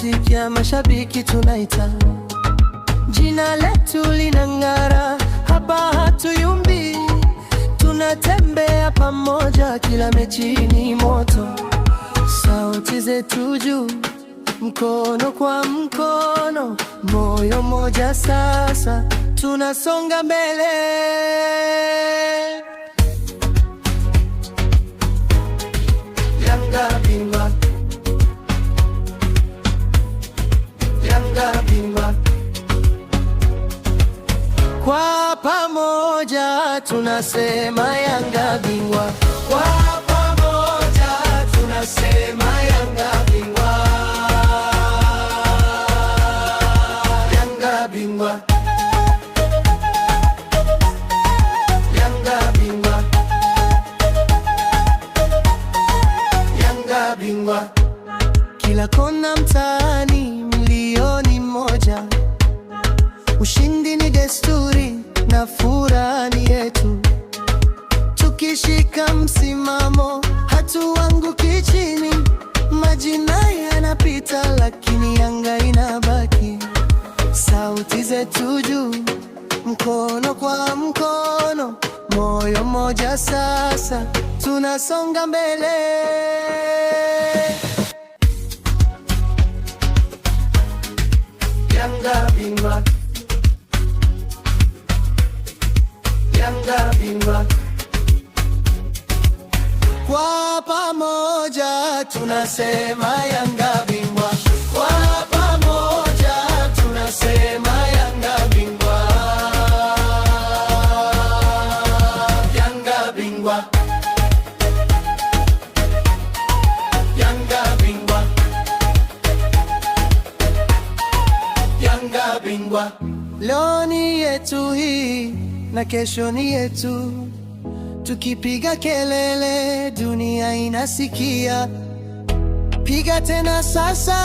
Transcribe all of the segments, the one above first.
muziki ya mashabiki tunaita, jina letu linang'ara, hapa hatuyumbi, tunatembea pamoja, kila mechi ni moto, sauti zetu juu, mkono kwa mkono, moyo moja sasa, tunasonga mbele. Yanga bingwa, Yanga bingwa, kwa pamoja tunasema Yanga bingwa, kwa pamoja tunasema Yanga bingwa, Yanga bingwa, Yanga bingwa, Yanga bingwa. Kila kona mtaani milioni moja, ushindi ni desturi na furaha ni yetu, tukishika msimamo hatuanguki chini, majina yanapita lakini Yanga inabaki, sauti zetu juu, mkono kwa mkono, moyo moja sasa, tunasonga mbele. Yanga bingwa, Yanga bingwa, kwa pamoja tunasema Yanga bingwa, kwa pamoja tunasema Yanga bingwa, Yanga bingwa, Yanga bingwa, Yanga bingwa. Leo ni yetu hii na kesho ni yetu, tukipiga kelele dunia inasikia, piga tena sasa,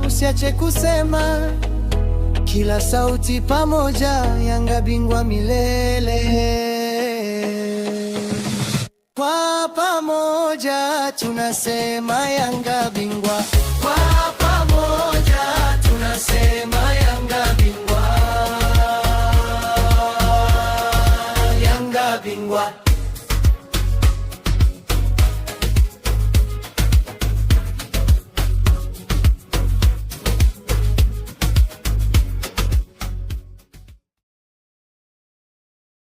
usiache kusema, kila sauti pamoja, Yanga bingwa milele, kwa pamoja tunasema Yanga bingwa, kwa